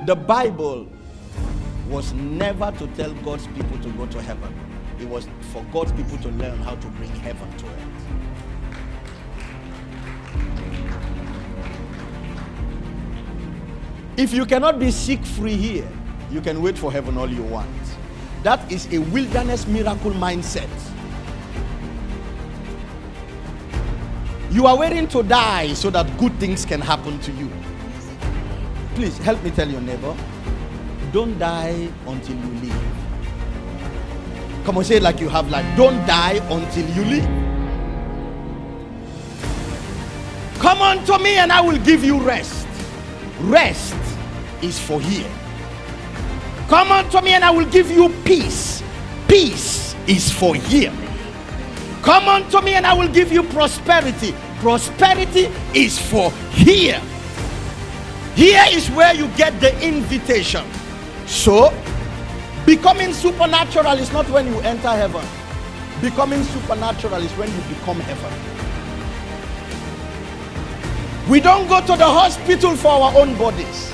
The Bible was never to tell God's people to go to heaven. It was for God's people to learn how to bring heaven to earth. If you cannot be sick free here, you can wait for heaven all you want. That is a wilderness miracle mindset. You are waiting to die so that good things can happen to you. Please help me tell your neighbor, don't die until you leave. Come on, say it like you have life. Don't die until you leave. Come unto me and I will give you rest. Rest is for here. Come unto me and I will give you peace. Peace is for here. Come unto me and I will give you prosperity. Prosperity is for here. Here is where you get the invitation. So, becoming supernatural is not when you enter heaven. Becoming supernatural is when you become heaven. We don't go to the hospital for our own bodies.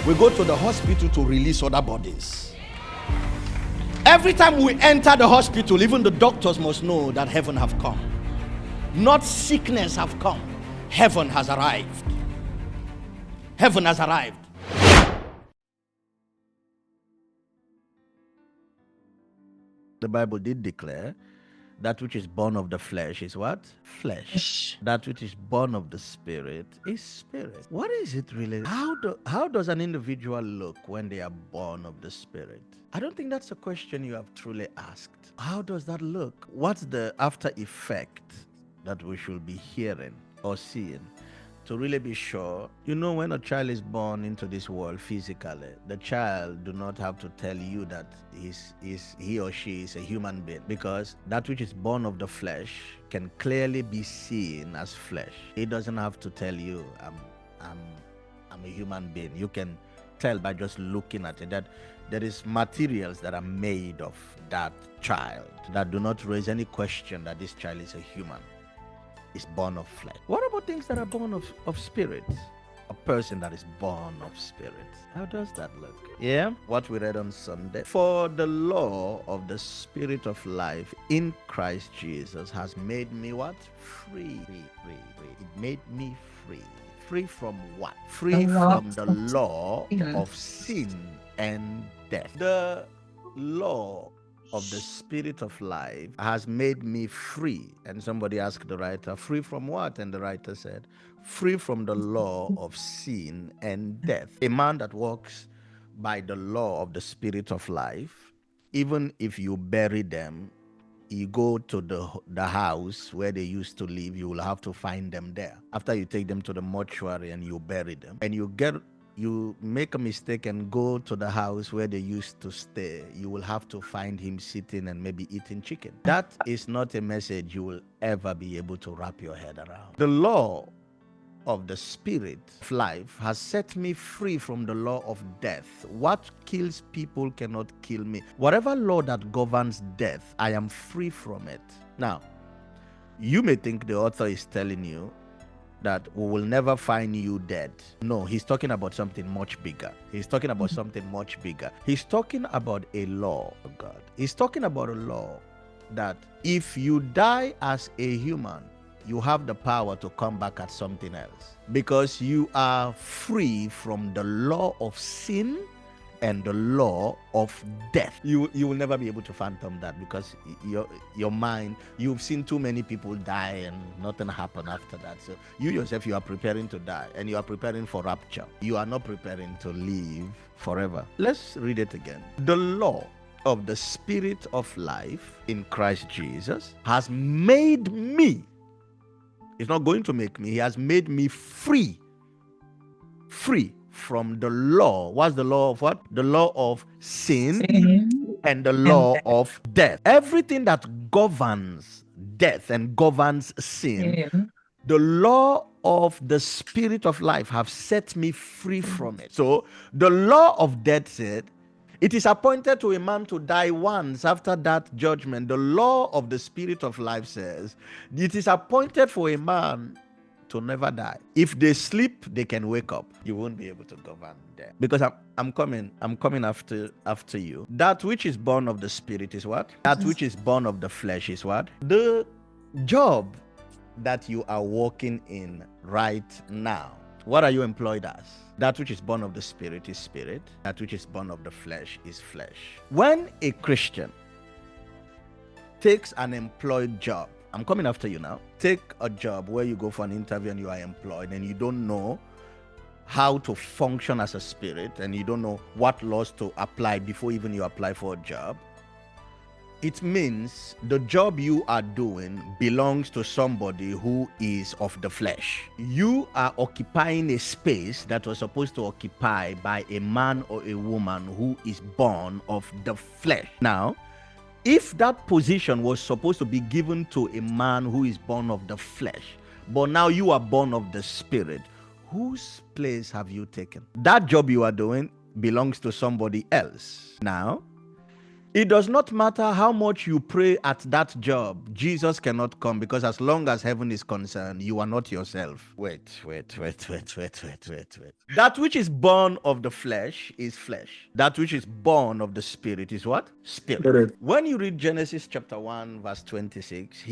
We go to the hospital to release other bodies. Every time we enter the hospital, even the doctors must know that heaven have come. Not sickness have come. Heaven has arrived. Heaven has arrived. The Bible did declare that which is born of the flesh is what? Flesh. That which is born of the spirit is spirit. What is it really? How does an individual look when they are born of the spirit? I don't think that's a question you have truly asked. How does that look? What's the after effect that we should be hearing or seeing? To really be sure, you know, when a child is born into this world physically, the child do not have to tell you that he or she is a human being, because that which is born of the flesh can clearly be seen as flesh. It doesn't have to tell you I'm a human being. You can tell by just looking at it that there is materials that are made of that child that do not raise any question that this child is a human. Is born of flesh. What about things that are born of spirit? A person that is born of spirit. How does that look? Yeah, what we read on Sunday. For the law of the spirit of life in Christ Jesus has made me what? Free. It made me free. Free from what? Free from the law of sin and death. The law of the spirit of life has made me free. And somebody asked the writer, free from what? And the writer said, free from the law of sin and death. A man that walks by the law of the spirit of life, even if you bury them, you go to the house where they used to live, you will have to find them there. After you take them to the mortuary and you bury them, and you make a mistake and go to the house where they used to stay, you will have to find him sitting and maybe eating chicken. That is not a message you will ever be able to wrap your head around. The law of the spirit of life has set me free from the law of death. What kills people cannot kill me. Whatever law that governs death, I am free from it. Now, you may think the author is telling you that we will never find you dead. No, he's talking about something much bigger. He's talking about something much bigger. He's talking about a law of God. He's talking about a law that if you die as a human, you have the power to come back at something else, because you are free from the law of sin and the law of death. You will never be able to fathom that, because your mind, you've seen too many people die and nothing happen after that. So you yourself, you are preparing to die and you are preparing for rapture. You are not preparing to live forever. Let's read it again. The law of the spirit of life in Christ Jesus has made me. It's not going to make me. He has made me free. Free from the law. What's the law of what? The law of sin and the law of death. Everything that governs death and governs sin, the law of the spirit of life have set me free from it. So the law of death said, it is appointed to a man to die once. After that judgment, the law of the spirit of life says, it is appointed for a man to never die. If they sleep, they can wake up. You won't be able to govern them. Because I'm coming after you. That which is born of the spirit is what? That which is born of the flesh is what? The job that you are working in right now. What are you employed as? That which is born of the spirit is spirit. That which is born of the flesh is flesh. When a Christian takes an employed job, I'm coming after you now. Take a job where you go for an interview and you are employed and you don't know how to function as a spirit and you don't know what laws to apply before even you apply for a job. It means the job you are doing belongs to somebody who is of the flesh. You are occupying a space that was supposed to occupy by a man or a woman who is born of the flesh. Now, if that position was supposed to be given to a man who is born of the flesh, but now you are born of the spirit, whose place have you taken? That job you are doing belongs to somebody else. Now, it does not matter how much you pray at that job, Jesus cannot come, because as long as heaven is concerned, you are not yourself. Wait. That which is born of the flesh is flesh. That which is born of the spirit is what? Spirit. When you read Genesis chapter 1 verse 26,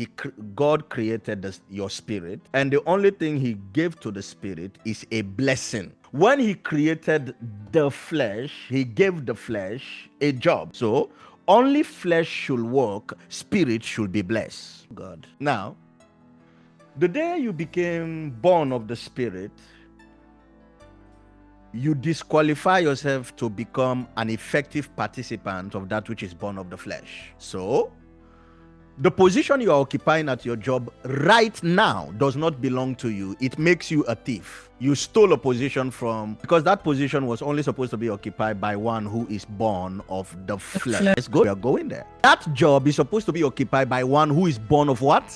God created your spirit, and the only thing he gave to the spirit is a blessing. When he created the flesh, he gave the flesh a job. So only flesh should work, spirit should be blessed. God. Now, the day you became born of the spirit, you disqualify yourself to become an effective participant of that which is born of the flesh. So, the position you are occupying at your job right now does not belong to you. It makes you a thief. You stole a position because that position was only supposed to be occupied by one who is born of the flesh. Let's go. We are going there. That job is supposed to be occupied by one who is born of what?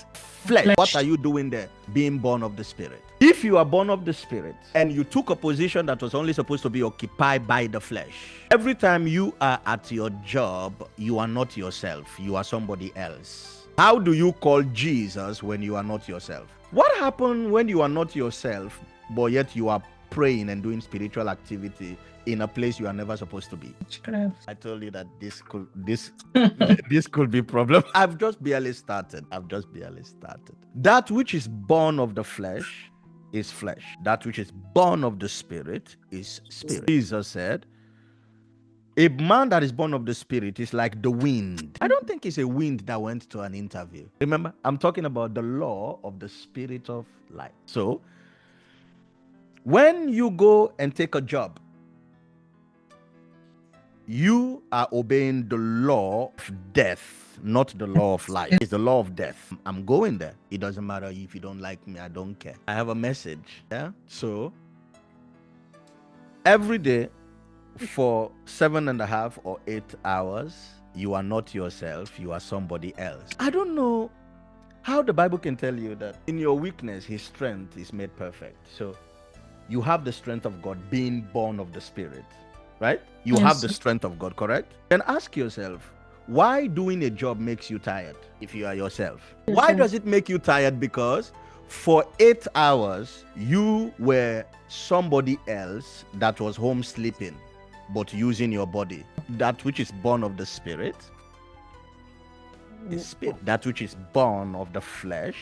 Flesh. What are you doing there? Being born of the spirit. If you are born of the spirit and you took a position that was only supposed to be occupied by the flesh, every time you are at your job, you are not yourself. You are somebody else. How do you call Jesus when you are not yourself? What happened when you are not yourself, but yet you are praying and doing spiritual activity in a place you are never supposed to be? I told you that this could be problem. I've just barely started. That which is born of the flesh is flesh. That which is born of the spirit is spirit. Jesus said, a man that is born of the spirit is like the wind. I don't think it's a wind that went to an interview. Remember, I'm talking about the law of the spirit of life. So, when you go and take a job, you are obeying the law of death, not the law of life. It's the law of death. I'm going there. It doesn't matter if you don't like me. I don't care. I have a message. Yeah. So every day for 7.5 or 8 hours, you are not yourself. You are somebody else. I don't know how the Bible can tell you that in your weakness, his strength is made perfect. So you have the strength of God being born of the spirit. Right? You have the strength of God, correct? Then ask yourself, why doing a job makes you tired if you are yourself? Why does it make you tired? Because for 8 hours, you were somebody else that was home sleeping, but using your body. That which is born of the spirit is spirit. That which is born of the flesh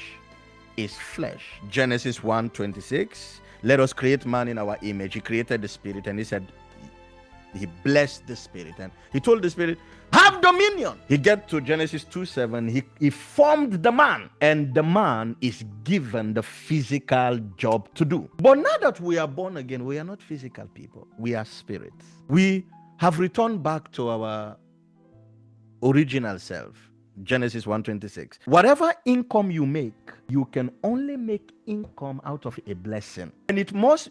is flesh. Genesis 1:26, let us create man in our image. He created the spirit and he said, he blessed the spirit and he told the spirit, have dominion. He get to Genesis 2:7, he formed the man, and the man is given the physical job to do. But now that we are born again, we are not physical people. We are spirits. We have returned back to our original self. Genesis 1:26. Whatever income you make, you can only make income out of a blessing. And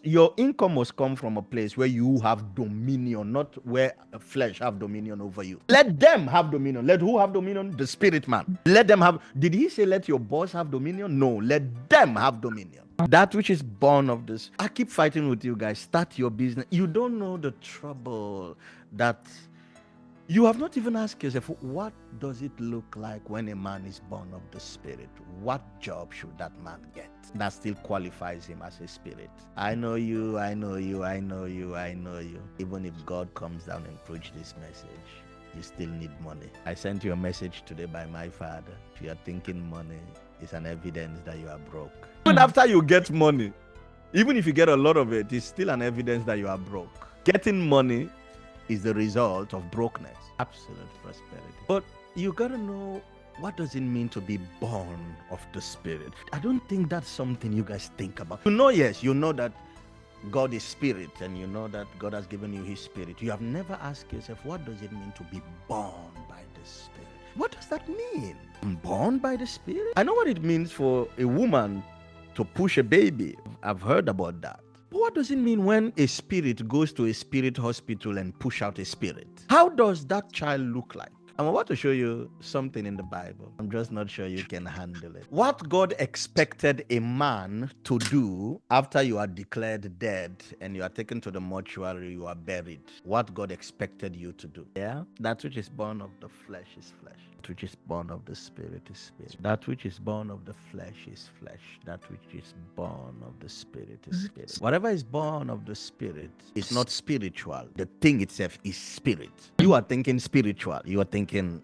your income must come from a place where you have dominion, not where flesh have dominion over you. Let them have dominion. Let who have dominion? The spirit man. Let them have. Did he say let your boss have dominion? No, let them have dominion. That which is born of this. I keep fighting with you guys. Start your business. You don't know the trouble that You have not even asked yourself, what does it look like when a man is born of the Spirit? What job should that man get that still qualifies him as a spirit? I know you, I know you, I know you, I know you. Even if God comes down and preach this message, you still need money. I sent you a message today by my father. If you are thinking money is an evidence that you are broke. Even after you get money, even if you get a lot of it, it's still an evidence that you are broke. Getting money is the result of brokenness, absolute prosperity. But you gotta know, what does it mean to be born of the Spirit? I don't think that's something you guys think about. You know, yes, you know that God is spirit, and you know that God has given you his spirit. You have never asked yourself, what does it mean to be born by the Spirit? What does that mean? I'm born by the Spirit? I know what it means for a woman to push a baby. I've heard about that. But what does it mean when a spirit goes to a spirit hospital and push out a spirit? How does that child look like? I'm about to show you something in the Bible. I'm just not sure you can handle it. What God expected a man to do after you are declared dead and you are taken to the mortuary, you are buried. What God expected you to do. Yeah? That which is born of the flesh is flesh. That which is born of the Spirit is spirit. That which is born of the flesh is flesh. That which is born of the Spirit is spirit. Whatever is born of the Spirit is not spiritual. The thing itself is spirit. You are thinking spiritual. You are thinking,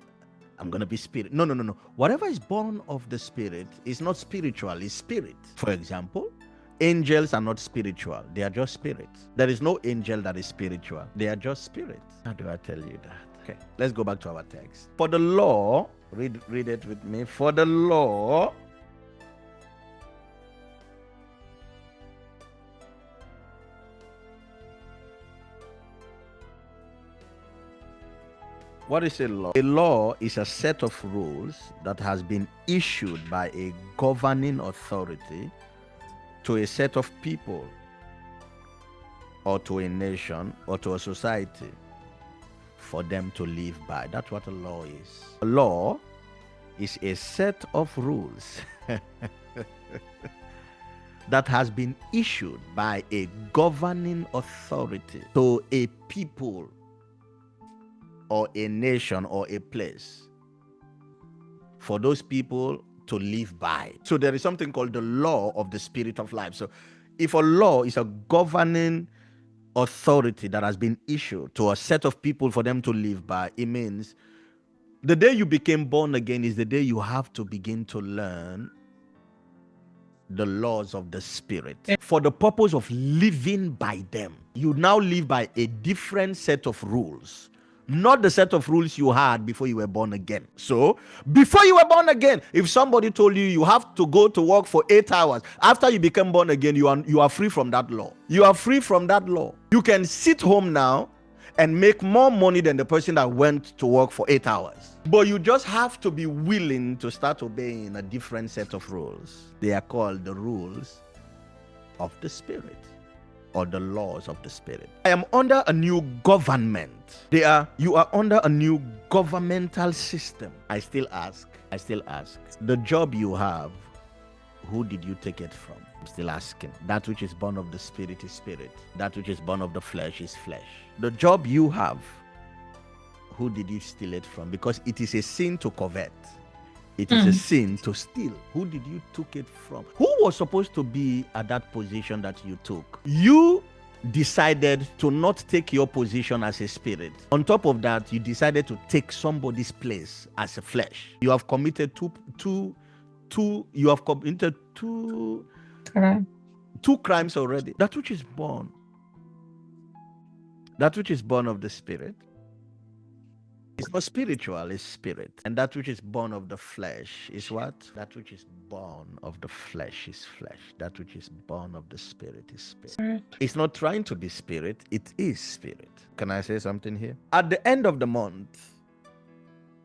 I'm going to be spirit. No, no, no, no. Whatever is born of the Spirit is not spiritual, it's spirit. For example, angels are not spiritual. They are just spirits. There is no angel that is spiritual. They are just spirits. How do I tell you that? Okay, let's go back to our text. For the law, read it with me. For the law what is a law? A law is a set of rules that has been issued by a governing authority to a set of people, or to a nation, or to a society, for them to live by. That's what a law is. A law is a set of rules that has been issued by a governing authority to a people, or a nation, or a place, for those people to live by. So there is something called the law of the Spirit of life. So if a law is a governing authority that has been issued to a set of people for them to live by, it means the day you became born again is the day you have to begin to learn the laws of the Spirit for the purpose of living by them. You now live by a different set of rules, not the set of rules you had before you were born again. So before you were born again, if somebody told you you have to go to work for 8 hours, after you become born again, you are free from that law. You are free from that law. You can sit home now and make more money than the person that went to work for 8 hours. But you just have to be willing to start obeying a different set of rules. They are called the rules of the Spirit, or the laws of the Spirit. I am under a new government. You are under a new governmental system. I still ask, the job you have, who did you take it from? I'm still asking. That which is born of the Spirit is spirit. That which is born of the flesh is flesh. The job you have, who did you steal it from? Because it is a sin to covet. It is a sin to steal. Who did you took it from? Who was supposed to be at that position that you took? You decided to not take your position as a spirit. On top of that, you decided to take somebody's place as a flesh. You have committed two crimes already. That which is born of the Spirit, it's not spiritual, it's spirit. And that which is born of the flesh is what? That which is born of the flesh is flesh. That which is born of the Spirit is spirit. It's not trying to be spirit, it is spirit. Can I say something here? At the end of the month,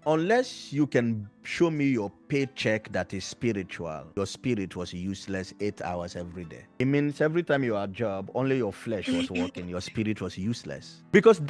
unless you can show me your paycheck that is spiritual, your spirit was useless 8 hours every day. It means every time you had a job, only your flesh was working, your spirit was useless. Because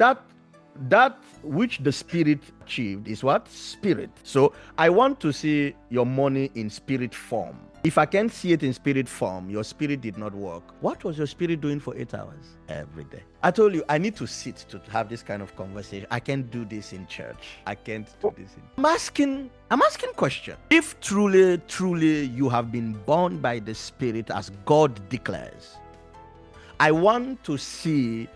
that which the spirit achieved is what? Spirit. So I want to see your money in spirit form. If I can't see it in spirit form, your spirit did not work. What was your spirit doing for 8 hours every day? I told you I need to sit to have this kind of conversation. I can't do this in church. I can't do this I'm asking question. If truly you have been born by the spirit as God declares, I want to see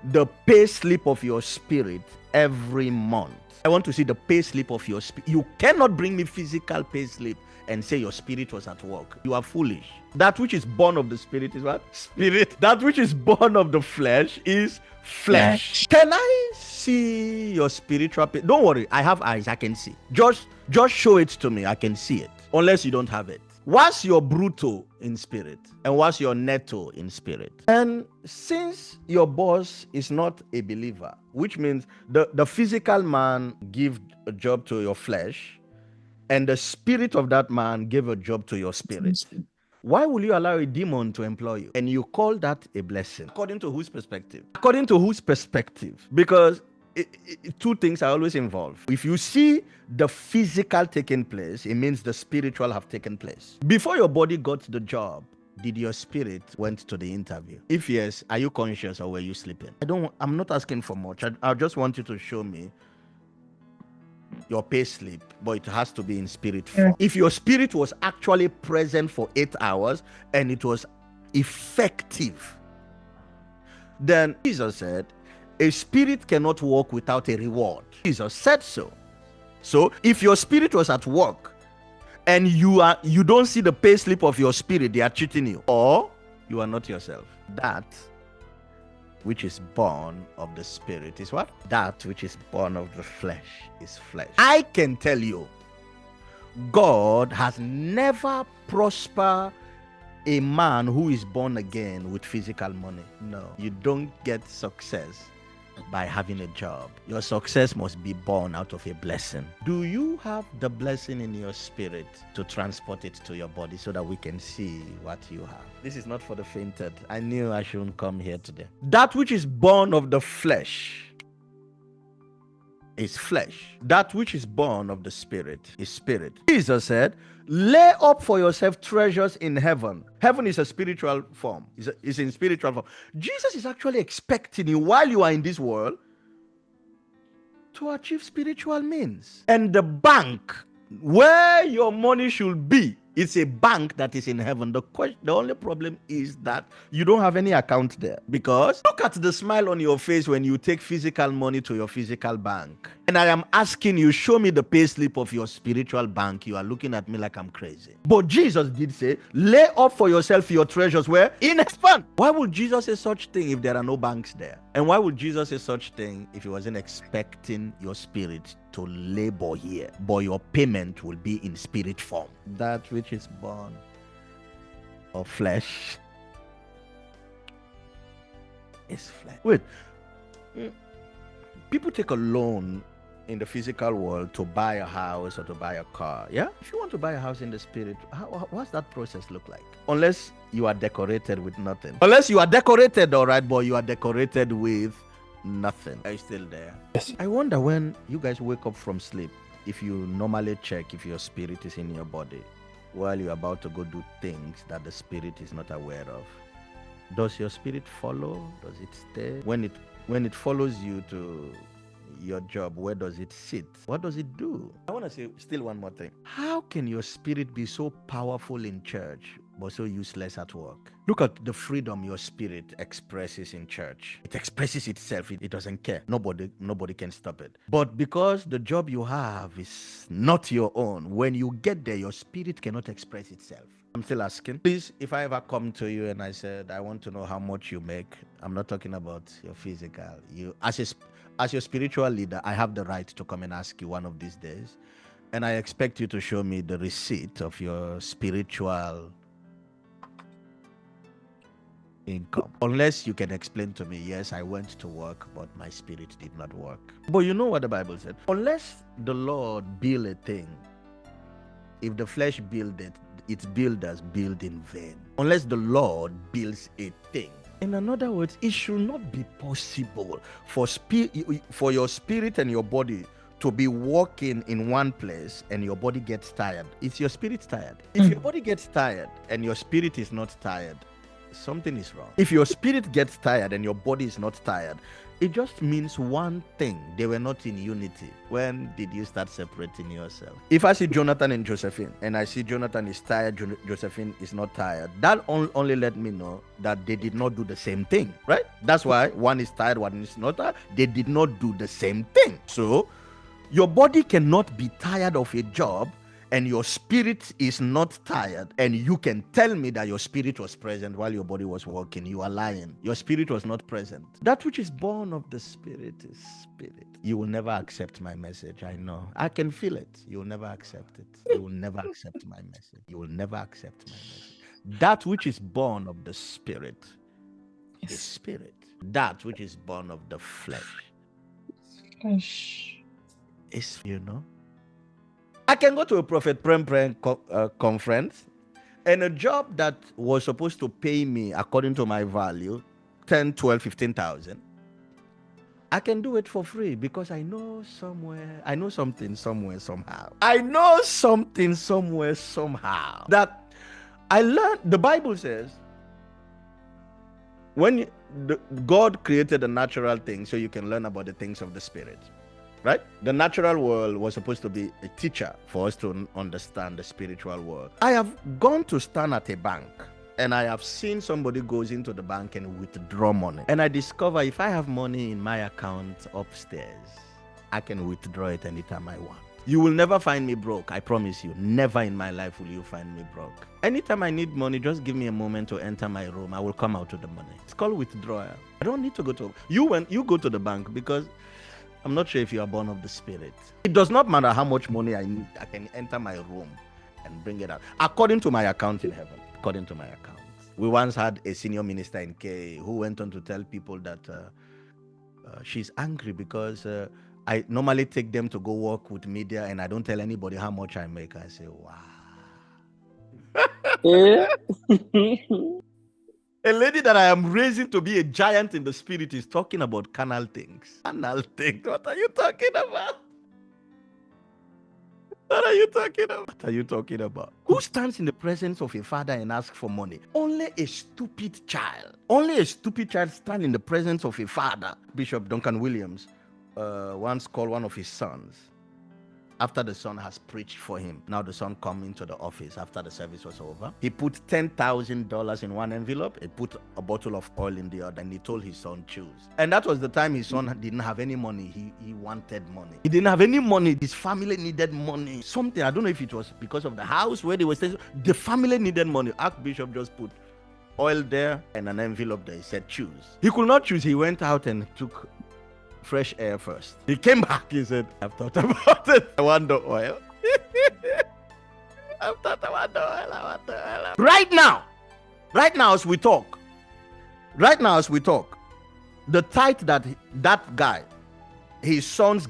the pay slip of your spirit every month. I want to see the pay slip of your spirit. You cannot bring me physical pay slip and say your spirit was at work. You are foolish. That which is born of the spirit is what? Spirit. That which is born of the flesh is flesh. Can I see your spiritual pay? Don't worry, I have eyes, I can see. Just show it to me, I can see it. Unless you don't have it. What's your brutto in spirit? And what's your netto in spirit? And since your boss is not a believer, which means the physical man give a job to your flesh, and the spirit of that man gave a job to your spirit, why will you allow a demon to employ you? And you call that a blessing? According to whose perspective? According to whose perspective? Because two things are always involved. If you see the physical taking place, it means the spiritual have taken place. Before your body got the job, did your spirit went to the interview? If yes, are you conscious or were you sleeping? I'm not asking for much. I just want you to show me your pay slip, but it has to be in spirit form. If your spirit was actually present for 8 hours and it was effective, then Jesus said, a spirit cannot work without a reward. Jesus said so. So if your spirit was at work and you don't see the pay slip of your spirit, they are cheating you, or you are not yourself. That which is born of the spirit is what? That which is born of the flesh is flesh. I can tell you, God has never prospered a man who is born again with physical money. No, you don't get success by having a job. Your success must be born out of a blessing. Do you have the blessing in your spirit to transport it to your body so that we can see what you have? This is not for the fainted. I knew I shouldn't come here today. That which is born of the flesh is flesh. That which is born of the spirit is spirit. Jesus said, lay up for yourself treasures in heaven. Heaven is a spiritual form. It's in spiritual form. Jesus is actually expecting you while you are in this world to achieve spiritual means. And the bank where your money should be, it's a bank that is in heaven. The only problem is that you don't have any account there. Because look at the smile on your face when you take physical money to your physical bank. And I am asking you, show me the pay slip of your spiritual bank. You are looking at me like I'm crazy. But Jesus did say, lay up for yourself your treasures where? In heaven. Why would Jesus say such thing if there are no banks there? And why would Jesus say such thing if he wasn't expecting your spirit to labor here, but your payment will be in spirit form? That which is born of flesh is flesh. Wait, people take a loan in the physical world to buy a house or to buy a car. Yeah, if you want to buy a house in the spirit, what's that process look like? Unless you are decorated with nothing. Unless you are decorated, all right, but you are decorated with nothing. Are you still there? Yes. I wonder when you guys wake up from sleep, if you normally check if your spirit is in your body while you're about to go do things that the spirit is not aware of. Does your spirit follow? Does it stay? When it follows you to your job, where does it sit? What does it do? I want to say still one more thing. How can your spirit be so powerful in church but so useless at work? Look at the freedom your spirit expresses in church. It expresses itself. It doesn't care. Nobody can stop it. But because the job you have is not your own, when you get there, your spirit cannot express itself. I'm still asking. Please, if I ever come to you and I said, I want to know how much you make, I'm not talking about your physical. You, as your spiritual leader, I have the right to come and ask you one of these days. And I expect you to show me the receipt of your spiritual income. Unless you can explain to me, yes, I went to work, but my spirit did not work. But you know what the Bible said? Unless the Lord build a thing, if the flesh build it, its builders build in vain. Unless the Lord builds a thing, In other words, it should not be possible for your spirit and your body to be walking in one place and your body gets tired. Is your spirit tired? If your body gets tired and your spirit is not tired, something is wrong. If your spirit gets tired and your body is not tired, it just means one thing: they were not in unity. When did you start separating yourself? If I see Jonathan and Josephine and I see Jonathan is tired, Josephine is not tired, that only let me know that they did not do the same thing, right? That's why one is tired, one is not tired. They did not do the same thing. So your body cannot be tired of a job and your spirit is not tired, and you can tell me that your spirit was present while your body was working. You are lying. Your spirit was not present. That which is born of the spirit is spirit. You will never accept my message. I know. I can feel it. You will never accept it. You will never accept my message. You will never accept my message. That which is born of the spirit is spirit. That which is born of the flesh is, I can go to a Prophet Prem conference, and a job that was supposed to pay me according to my value 10, 12, 15,000, I can do it for free because I know something somewhere somehow. I know something somewhere somehow that I learned. The Bible says when God created the natural things so you can learn about the things of the spirit. Right? The natural world was supposed to be a teacher for us to understand the spiritual world. I have gone to stand at a bank and I have seen somebody goes into the bank and withdraw money. And I discover if I have money in my account upstairs, I can withdraw it anytime I want. You will never find me broke. I promise you. Never in my life will you find me broke. Anytime I need money, just give me a moment to enter my room. I will come out with the money. It's called withdrawal. I don't need to go to you go to the bank because I'm not sure if you are born of the spirit. It does not matter how much money I need. I can enter my room and bring it out. According to my account in heaven. According to my account. We once had a senior minister in KA who went on to tell people that she's angry because I normally take them to go work with media and I don't tell anybody how much I make. I say, wow. A lady that I am raising to be a giant in the spirit is talking about carnal things. Carnal things. What are you talking about? What are you talking about? What are you talking about? Who stands in the presence of a father and asks for money? Only a stupid child. Only a stupid child stands in the presence of a father. Bishop Duncan Williams once called one of his sons after the son has preached for him. Now the son come into the office after the service was over. He put $10,000 in one envelope. He put a bottle of oil in the other, and he told his son, choose. And that was the time his son didn't have any money. He wanted money. He didn't have any money. His family needed money. Something, I don't know if it was because of the house where they were staying. The family needed money. Archbishop just put oil there and an envelope there. He said, choose. He could not choose. He went out and took fresh air first. He came back. He said, I've thought about it. I want the oil. I've thought about the oil. I want the oil. Right now as we talk, the tithe that guy, he have sons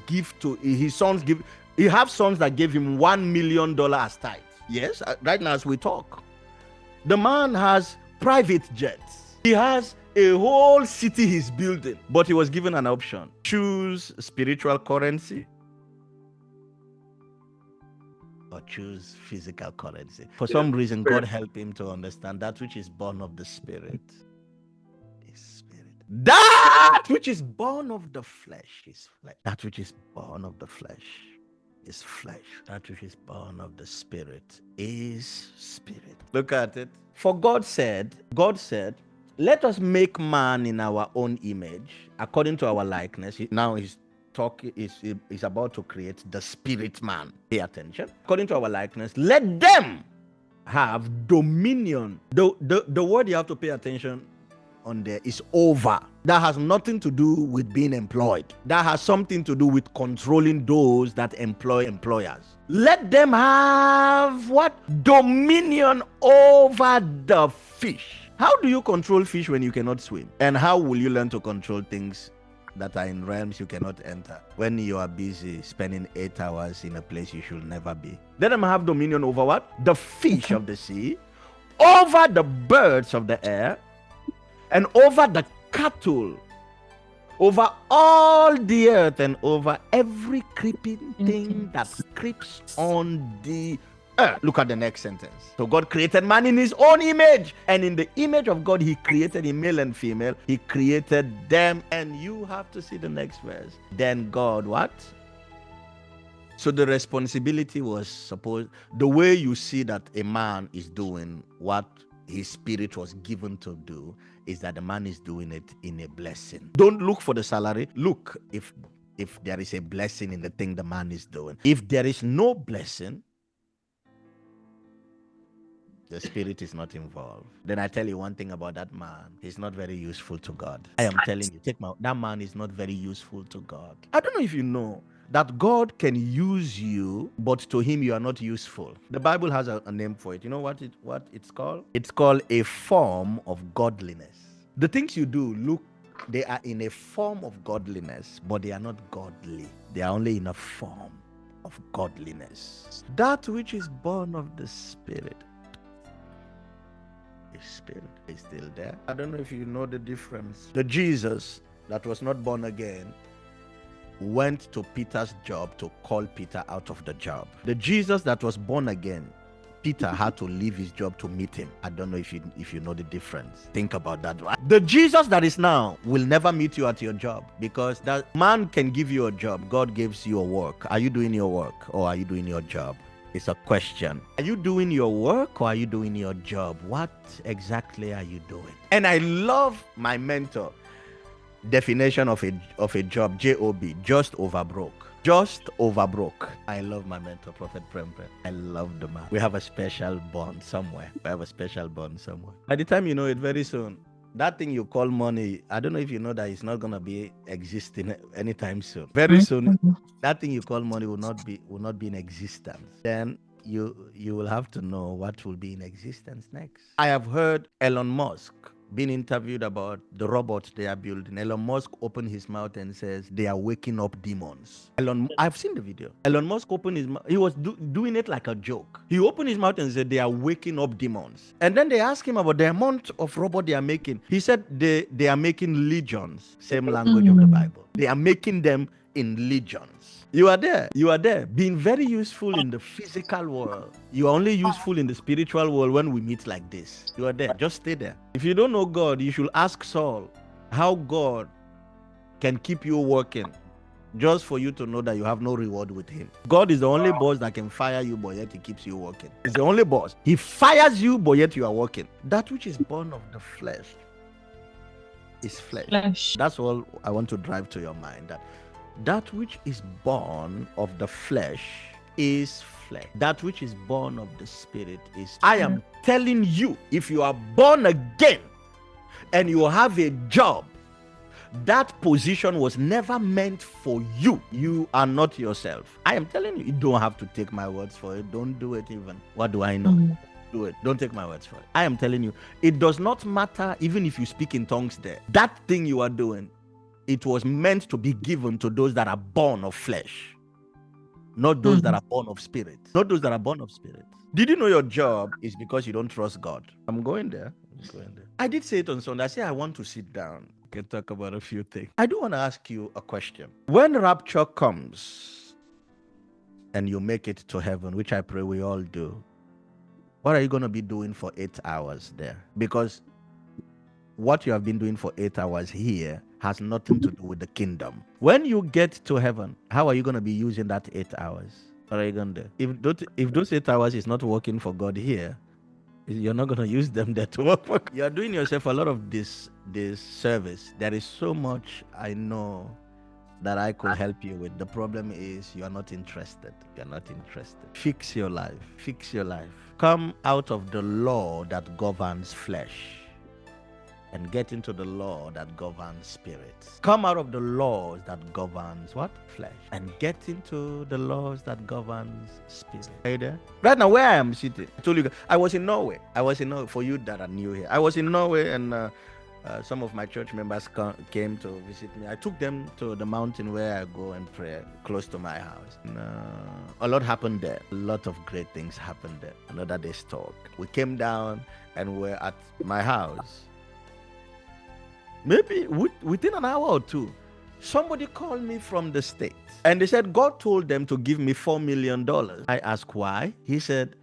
that gave him $1 million as tithe. Yes, right now as we talk. The man has private jets. He has a whole city he's building, but he was given an option. Choose spiritual currency or choose physical currency. For some reason, God helped him to understand that which is born of the spirit is spirit. That which is born of the flesh is flesh. That which is born of the flesh is flesh. That which is born of the spirit is spirit. Look at it. For God said, let us make man in our own image, according to our likeness. Now he's about to create the spirit man. Pay attention. According to our likeness, let them have dominion. The word you have to pay attention on there is over. That has nothing to do with being employed. That has something to do with controlling those that employ employers. Let them have what? Dominion over the fish. How do you control fish when you cannot swim? And how will you learn to control things that are in realms you cannot enter when you are busy spending 8 hours in a place you should never be? Let them have dominion over what? The fish of the sea, over the birds of the air, and over the cattle, over all the earth, and over every creeping thing that creeps on the earth. Look at the next sentence. So God created man in his own image, and in the image of God he created him, male and female. He created them. And you have to see the next verse. Then God what? So the responsibility was supposed, the way you see that a man is doing what his spirit was given to do, is that the man is doing it in a blessing. Don't look for the salary. Look if there is a blessing in the thing the man is doing. If there is no blessing, the spirit is not involved. Then I tell you one thing about that man. He's not very useful to God. I am telling you, that man is not very useful to God. I don't know if you know that God can use you, but to him you are not useful. The Bible has a name for it. You know what it's called? It's called a form of godliness. The things you do, look, they are in a form of godliness, but they are not godly. They are only in a form of godliness. That which is born of the Spirit, Spirit is still there. I don't know if you know the difference. The Jesus that was not born again went to Peter's job to call Peter out of the job. The Jesus that was born again, Peter had to leave his job to meet him. I don't know if you know the difference. Think about that. The Jesus that is now will never meet you at your job, because that man can give you a job. God gives you a work. Are you doing your work, or are you doing your job? It's a question. Are you doing your work, or are you doing your job? What exactly are you doing? And I love my mentor definition of a job, J-O-B, just over broke. Just over broke. I love my mentor, Prophet Prempe. I love the man. We have a special bond somewhere. By the time you know it, very soon, that thing you call money, I don't know if you know that it's not going to be existing anytime soon. Very soon, that thing you call money will not be in existence. Then you will have to know what will be in existence next. I have heard Elon Musk being interviewed about the robots they are building. Elon Musk opened his mouth and says they are waking up demons. I've seen the video. Elon Musk opened his mouth. He was doing it like a joke. He opened his mouth and said they are waking up demons. And then they asked him about the amount of robot they are making. He said they are making legions. Same language of the Bible. They are making them in legions. You are there, being very useful in the physical world. You are only useful in the spiritual world when we meet like this. You are there, just stay there. If you don't know God, you should ask Saul how God can keep you working, just for you to know that you have no reward with him. God is the only boss that can fire you, but yet he keeps you working. He's the only boss. He fires you, but yet you are working. That which is born of the flesh is flesh. That's all I want to drive to your mind, that which is born of the flesh is flesh. That which is born of the Spirit is. I am telling you, if you are born again and you have a job, that position was never meant for you. You are not yourself. I am telling you, you don't have to take my words for it. Don't do it even. What do I know? Do it. Don't take my words for it. I am telling you, it does not matter even if you speak in tongues there. That thing you are doing, it was meant to be given to those that are born of flesh, not those that are born of spirit. Not those that are born of spirit. Did you know your job is because you don't trust God? I'm going there. I did say it on Sunday. I said I want to sit down. We can talk about a few things. I do want to ask you a question. When rapture comes and you make it to heaven, which I pray we all do, what are you going to be doing for 8 hours there? Because what you have been doing for 8 hours here has nothing to do with the kingdom. When you get to heaven, how are you going to be using that 8 hours? What are you going to do? If those 8 hours is not working for God here, you're not going to use them there to work for God. You're doing yourself a lot of this service. There is so much I know that I could help you with. The problem is you are not interested. You're not interested. Fix your life. Fix your life. Come out of the law that governs flesh and get into the law that governs spirits. Come out of the laws that governs what? Flesh. And get into the laws that governs spirit. Are you there? Right now, where I am sitting, I told you, I was in Norway. For you that are new here. I was in Norway, and some of my church members came to visit me. I took them to the mountain where I go and pray, close to my house. And, a lot happened there. A lot of great things happened there. Another day's talk. We came down and we're at my house. maybe within an hour or two, somebody called me from the States and they said God told them to give me $4 million. I asked why. He said,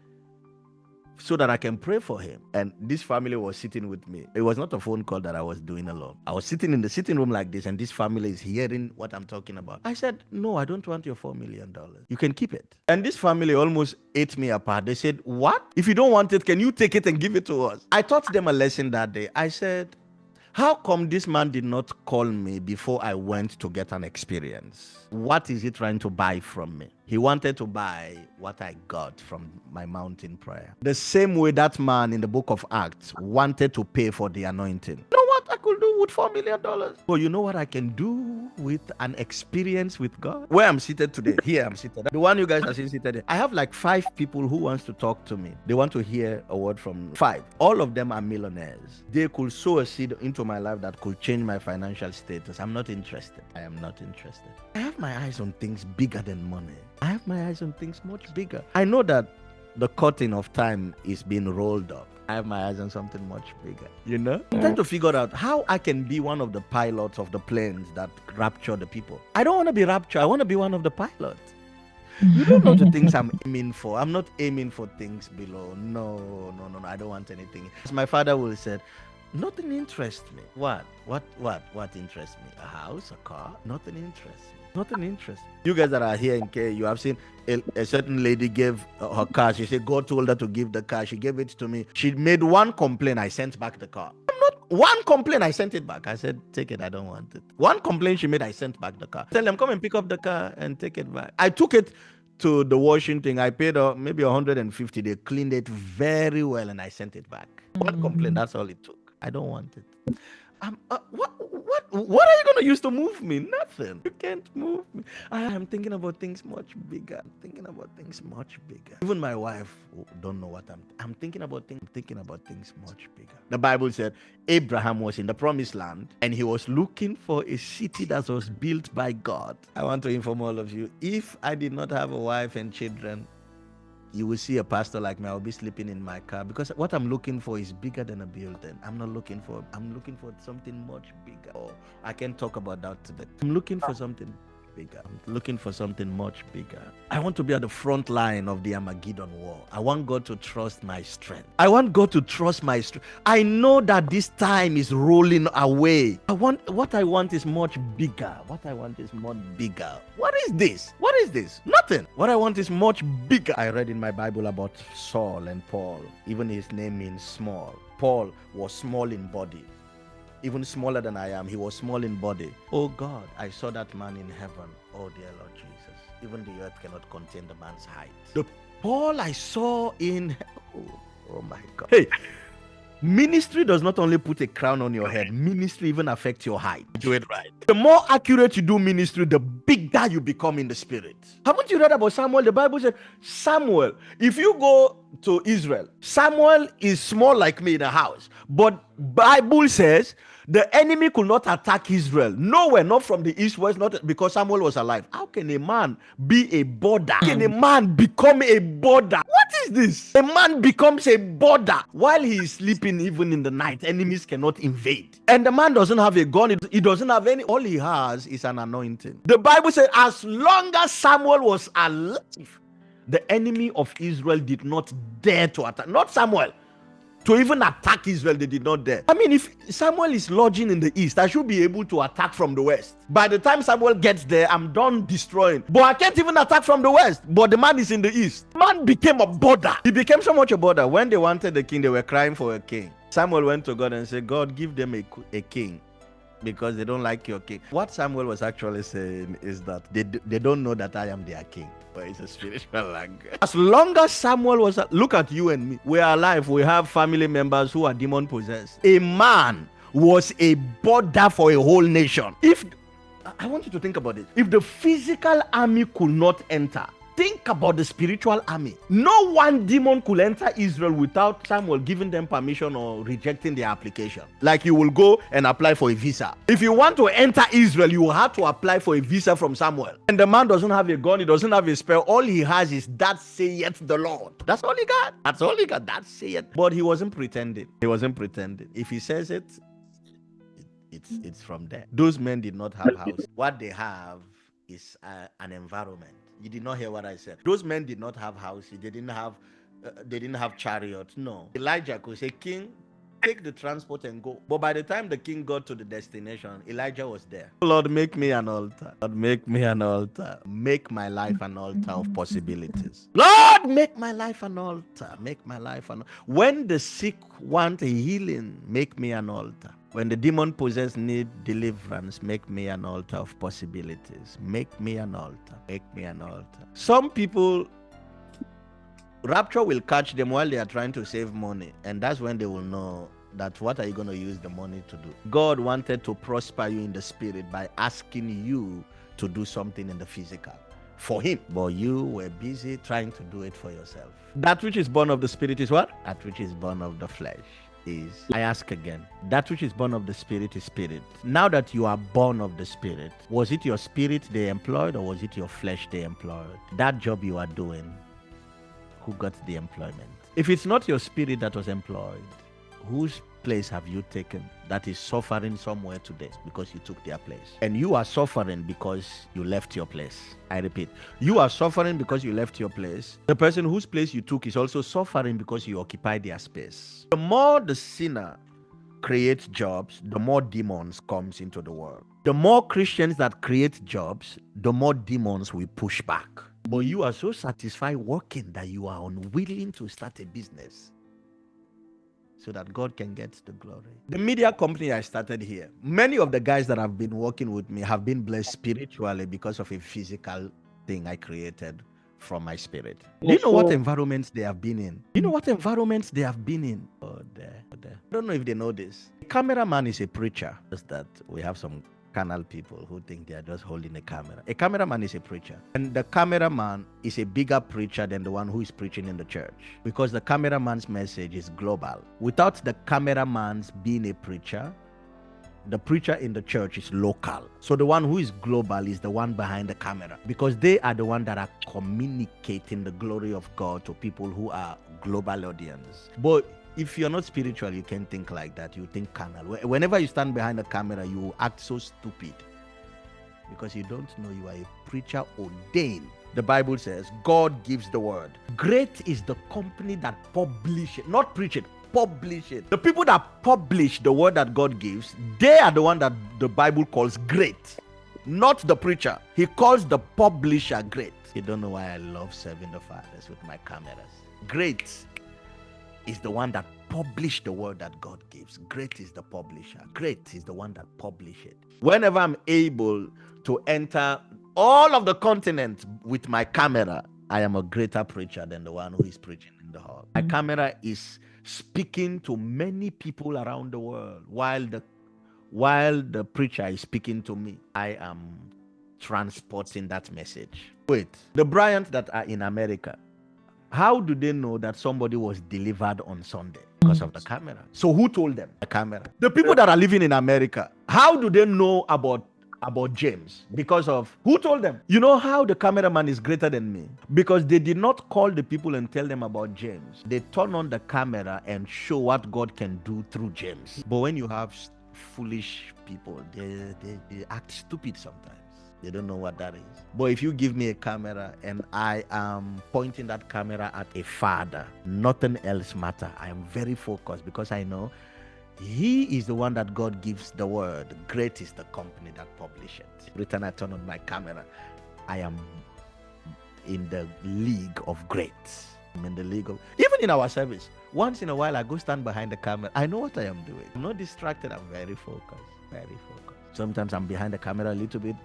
so that I can pray for him. And this family was sitting with me. It was not a phone call that I was doing alone. I was sitting in the sitting room like this, and this family is hearing what I'm talking about. I said, no, I don't want your $4 million. You can keep it. And this family almost ate me apart. They said, what? If you don't want it, can you take it and give it to us? I taught them a lesson that day. I said, how come this man did not call me before I went to get an experience? What is he trying to buy from me? He wanted to buy what I got from my mountain prayer. The same way that man in the book of Acts wanted to pay for the anointing. You know what I could do with $4 million? Well, you know what I can do with an experience with God? Where I'm seated today, here I'm seated. The one you guys are seated there. I have like 5 people who wants to talk to me. They want to hear a word from 5. All of them are millionaires. They could sow a seed into my life that could change my financial status. I'm not interested. I am not interested. I have my eyes on things bigger than money. I have my eyes on things much bigger. I know that the curtain of time is being rolled up. I have my eyes on something much bigger. You know? I'm trying to figure out how I can be one of the pilots of the planes that rapture the people. I don't want to be raptured. I want to be one of the pilots. You don't know the things I'm aiming for. I'm not aiming for things below. No. I don't want anything. As my father will say, nothing interests me. What interests me? A house, a car? Nothing interests me. Nothing interests me. You guys that are here in K, you have seen a certain lady gave her car. She said God told her to give the car. She gave it to me. She made one complaint. I sent back the car. One complaint, I sent it back. I said, take it, I don't want it. One complaint she made, I sent back the car. Tell them, come and pick up the car and take it back. I took it to the washing thing. I paid maybe 150. They cleaned it very well and I sent it back. One complaint, that's all it took. I don't want it. What are you going to use to move me? Nothing. You can't move me. I am thinking about things much bigger. Even my wife don't know what I'm thinking about things much bigger. The Bible said Abraham was in the promised land and he was looking for a city that was built by God. I want to inform all of you, if I did not have a wife and children, you will see a pastor like me. I'll be sleeping in my car because what I'm looking for is bigger than a building. I'm looking for something much bigger. Oh, I can talk about that today. I'm looking for something bigger. I'm looking for something much bigger. I want to be at the front line of the Armageddon war. I want God to trust my strength. I know that this time is rolling away. What I want is much bigger. What is this? Nothing. What I want is much bigger. I read in my Bible about Saul and Paul. Even his name means small. Paul was small in body. Even smaller than I am. He was small in body. Oh God, I saw that man in heaven. Oh dear Lord Jesus. Even the earth cannot contain the man's height. The Paul I saw in... Oh my God. Hey, ministry does not only put a crown on your head. Ministry even affects your height. Do it right. The more accurate you do ministry, the bigger you become in the spirit. Haven't you read about Samuel? The Bible said, Samuel, if you go to Israel, Samuel is small like me in a house. But Bible says the enemy could not attack Israel. Nowhere, not from the east, west, not because Samuel was alive. How can a man be a border? How can a man become a border? What is this? A man becomes a border while he is sleeping even in the night. Enemies cannot invade. And the man doesn't have a gun. He doesn't have any. All he has is an anointing. The Bible says as long as Samuel was alive, the enemy of Israel did not dare to attack. Not Samuel. To even attack Israel, they did not dare. I mean, if Samuel is lodging in the east, I should be able to attack from the west. By the time Samuel gets there, I'm done destroying. But I can't even attack from the west. But the man is in the east. Man became a border. He became so much a border. When they wanted the king, they were crying for a king. Samuel went to God and said, God, give them a king, because they don't like your king. What Samuel was actually saying is that they don't know that I am their king. But it's a spiritual language. As long as Samuel was, look at you and me. We are alive. We have family members who are demon possessed. A man was a border for a whole nation. I want you to think about it. If the physical army could not enter, think about the spiritual army. No one demon could enter Israel without Samuel giving them permission or rejecting their application. Like you will go and apply for a visa. If you want to enter Israel, you will have to apply for a visa from Samuel. And the man doesn't have a gun, he doesn't have a spell. All he has is that saith the Lord. That's all he got. That saith. But he wasn't pretending. If he says it, It's from there. Those men did not have house. What they have is an environment. You did not hear what I said. Those men did not have houses. They didn't have chariots. No. Elijah could say, King, take the transport and go. But by the time the king got to the destination, Elijah was there. Lord, make me an altar. Lord, make me an altar. Make my life an altar of possibilities. Lord, make my life an altar. Make my life an altar. When the sick want a healing, make me an altar. When the demon possessed need deliverance, make me an altar of possibilities. Make me an altar. Make me an altar. Some people, rapture will catch them while they are trying to save money, and that's when they will know that what are you going to use the money to do. God wanted to prosper you in the spirit by asking you to do something in the physical for him, but you were busy trying to do it for yourself. That which is born of the spirit is what? That which is born of the flesh is, I ask again, that which is born of the spirit is spirit. Now that you are born of the spirit, was it your spirit they employed, or was it your flesh they employed? That job you are doing, who got the employment? If it's not your spirit that was employed, whose place have you taken that is suffering somewhere today because you took their place? And you are suffering because you left your place. I repeat, you are suffering because you left your place. The person whose place you took is also suffering because you occupied their space. The more the sinner creates jobs, the more demons comes into the world. The more Christians that create jobs, the more demons will push back. But you are so satisfied working that you are unwilling to start a business so that God can get the glory. The media company I started here, many of the guys that have been working with me have been blessed spiritually because of a physical thing I created from my spirit. Do you know what environments they have been in? Do you know what environments they have been in? Oh, there. I don't know if they know this. A cameraman is a preacher. Just that we have some carnal people who think they are just holding a camera. A cameraman is a preacher, and the cameraman is a bigger preacher than the one who is preaching in the church, because the cameraman's message is global. Without the cameraman's being a preacher, the preacher in the church is local. So the one who is global is the one behind the camera, because they are the one that are communicating the glory of God to people who are global audience. But if you're not spiritual, you can't think like that. You think carnal. Whenever you stand behind the camera, you act so stupid because you don't know you are a preacher ordained. The Bible says God gives the word. Great is the company that publish it, not preach it, publish it. The people that publish the word that God gives, they are the one that the Bible calls great, not the preacher. He calls the publisher great. You don't know why I love serving the fathers with my cameras. Great is the one that published the word that God gives. Great is the publisher. Great is the one that published it. Whenever I'm able to enter all of the continents with my camera, I am a greater preacher than the one who is preaching in the hall. My camera is speaking to many people around the world while the preacher is speaking to me. I am transporting that message. Wait, the Bryants that are in America, how do they know that somebody was delivered on Sunday? Because of the camera. So who told them? The camera. The people that are living in America, how do they know about James? Because of who told them? You know how the cameraman is greater than me? Because they did not call the people and tell them about James. They turn on the camera and show what God can do through James. But when you have foolish people, they act stupid sometimes. They don't know what that is. But if you give me a camera and I am pointing that camera at a father, nothing else matters. I am very focused because I know he is the one that God gives the word. Great is the company that publishes it. Every time I turn on my camera, I am in the league of greats. I'm in the league of, even in our service, once in a while I go stand behind the camera. I know what I am doing. I'm not distracted. I'm very focused. Very focused. Sometimes I'm behind the camera a little bit.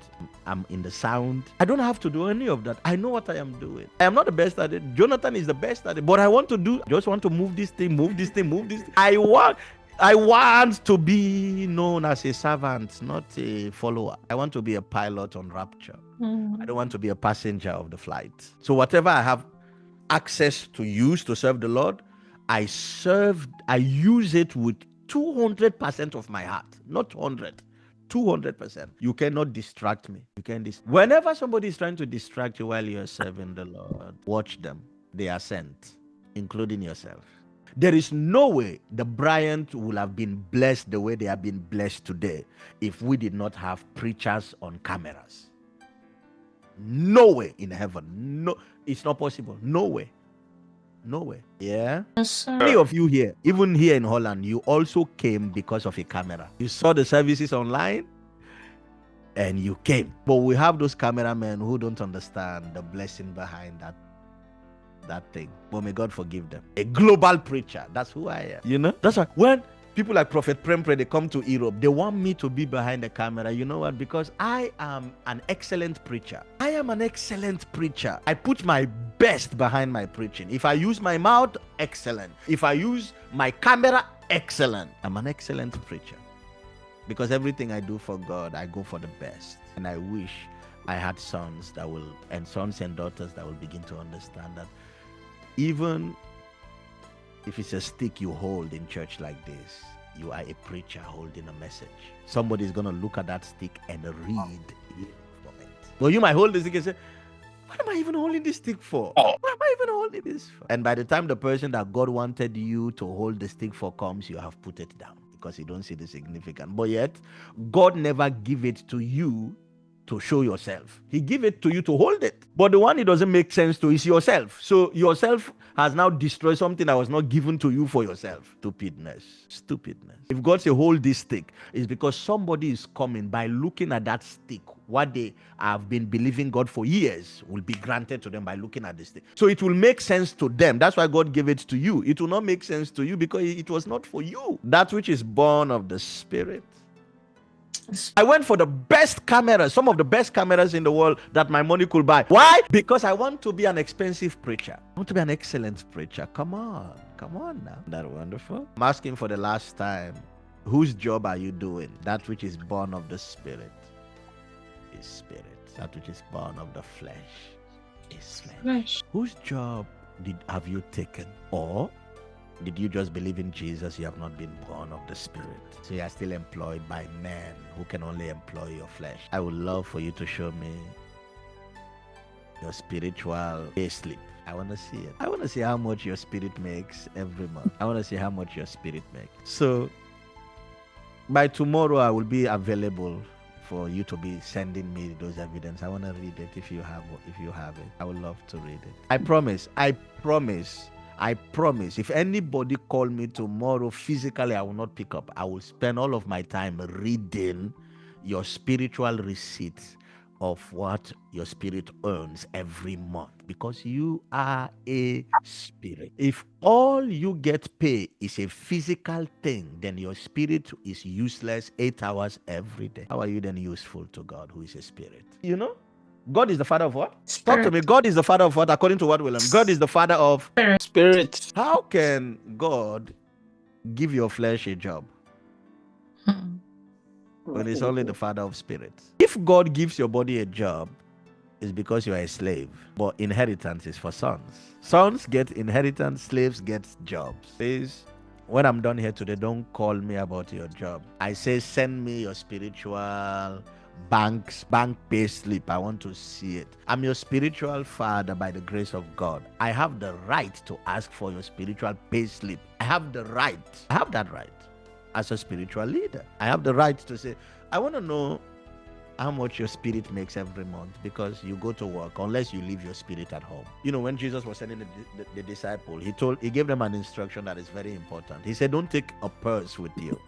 I'm in the sound. I don't have to do any of that. I know what I am doing. I am not the best at it. Jonathan is the best at it. But I want to move this thing, move this thing, move this thing. I want to be known as a servant, not a follower. I want to be a pilot on Rapture. I don't want to be a passenger of the flight. So whatever I have access to use to serve the Lord, I use it with 200% of my heart, not 100. 200%. You cannot distract me. Whenever somebody is trying to distract you while you're serving the Lord, watch them. They are sent, including yourself. There is no way the Bryant will have been blessed the way they have been blessed today if we did not have preachers on cameras. No way in heaven. No, it's not possible. No way. No way. Yeah. Yes, sir. Many of you here, even here in Holland, you also came because of a camera. You saw the services online and you came. But we have those cameramen who don't understand the blessing behind that thing. But may God forgive them. A global preacher. That's who I am. You know? That's why when people like Prophet Prempre, they come to Europe, they want me to be behind the camera. You know what? Because I am an excellent preacher. I am an excellent preacher. I put my best behind my preaching. If I use my mouth, excellent. If I use my camera, excellent. I'm an excellent preacher. Because everything I do for God, I go for the best. And I wish I had sons and daughters that will begin to understand that even if it's a stick you hold in church like this, you are a preacher holding a message. Somebody's going to look at that stick and read it from it. Well, you might hold the stick and say, what am I even holding this stick for? What am I even holding this for? And by the time the person that God wanted you to hold the stick for comes, you have put it down because you don't see the significance. But yet, God never give it to you to show yourself. He give it to you to hold it. But the one it doesn't make sense to is yourself. So yourself has now destroyed something that was not given to you for yourself. Stupidness. If God say hold this stick, it's because somebody is coming by looking at that stick. What they have been believing God for years will be granted to them by looking at this stick. So it will make sense to them. That's why God gave it to you. It will not make sense to you because it was not for you. That which is born of the Spirit. I went for the best cameras, some of the best cameras in the world that my money could buy. Why? Because I want to be an expensive preacher. I want to be an excellent preacher. Come on now. Isn't that wonderful? I'm asking for the last time, whose job are you doing? That which is born of the Spirit is spirit. That which is born of the flesh is flesh. Whose job have you taken? Or did you just believe in Jesus? You have not been born of the Spirit. So you are still employed by men who can only employ your flesh. I would love for you to show me your spiritual pay slip. I want to see it. I want to see how much your spirit makes every month. I want to see how much your spirit makes. So by tomorrow, I will be available for you to be sending me those evidence. I want to read it if you have it. I would love to read it. I promise. If anybody call me tomorrow physically, I will not pick up. I will spend all of my time reading your spiritual receipts of what your spirit earns every month, because you are a spirit. If all you get paid is a physical thing, then your spirit is useless 8 hours every day. How are you then useful to God, who is a spirit? You know? God is the father of what? Spirit. Talk to me. God is the father of what? According to what we learn, God is the father of Spirit. How can God give your flesh a job when it's only the father of spirits? If God gives your body a job, it's because you are a slave. But inheritance is for sons. Sons get inheritance, slaves get jobs. Please, when I'm done here today, don't call me about your job. I say send me your spiritual bank pay slip. I want to see it. I'm your spiritual father by the grace of God. I have the right to ask for your spiritual pay slip. I have that right as a spiritual leader. I have the right to say, I want to know how much your spirit makes every month, because you go to work unless you leave your spirit at home. You know, when Jesus was sending the disciple, he gave them an instruction that is very important. He said, don't take a purse with you.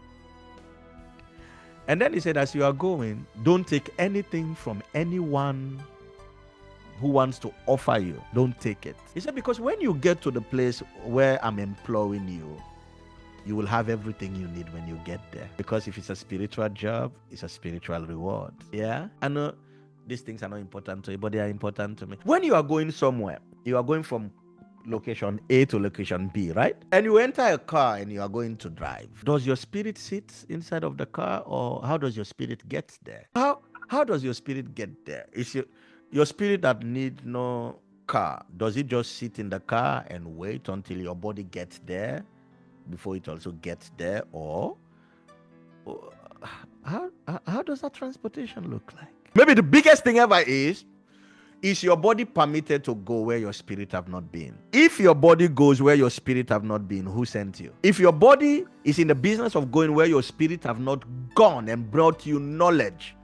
And then he said, as you are going, don't take anything from anyone who wants to offer you. Don't take it. He said, because when you get to the place where I'm employing you, you will have everything you need when you get there. Because if it's a spiritual job, it's a spiritual reward. Yeah? I know these things are not important to you, but they are important to me. When you are going somewhere, you are going from location A to location B, right? And you enter a car and you are going to drive. Does your spirit sit inside of the car, or how does your spirit get there? How does your spirit get there? Is your spirit that need no car, does it just sit in the car and wait until your body gets there before it also gets there? Or how does that transportation look like? Maybe the biggest thing ever is Is your body permitted to go where your spirit have not been? If your body goes where your spirit have not been, who sent you? If your body is in the business of going where your spirit have not gone and brought you knowledge,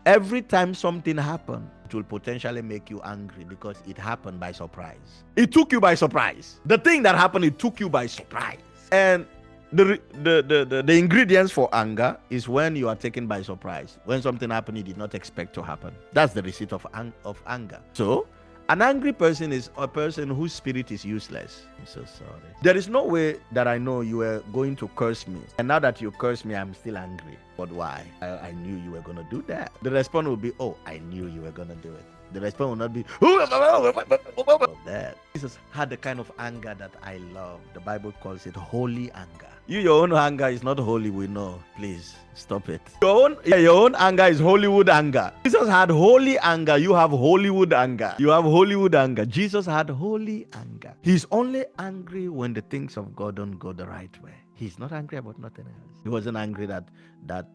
every time something happened, it will potentially make you angry because it happened by surprise. It took you by surprise. The thing that happened, it took you by surprise. And the ingredients for anger is when you are taken by surprise. When something happened you did not expect to happen. That's the receipt of anger. So an angry person is a person whose spirit is useless. I'm so sorry. There is no way that I know you were going to curse me, and now that you curse me, I'm still angry. But why? I knew you were going to do that. The response will be, oh, I knew you were going to do it. The response will not be that. Jesus had the kind of anger that I love. The Bible calls it holy anger. Your own anger is not holy, we know. Please stop it. Your own anger is Hollywood anger. Jesus had holy anger. You have Hollywood anger. You have Hollywood anger. Jesus had holy anger. He's only angry when the things of God don't go the right way. He's not angry about nothing else. He wasn't angry that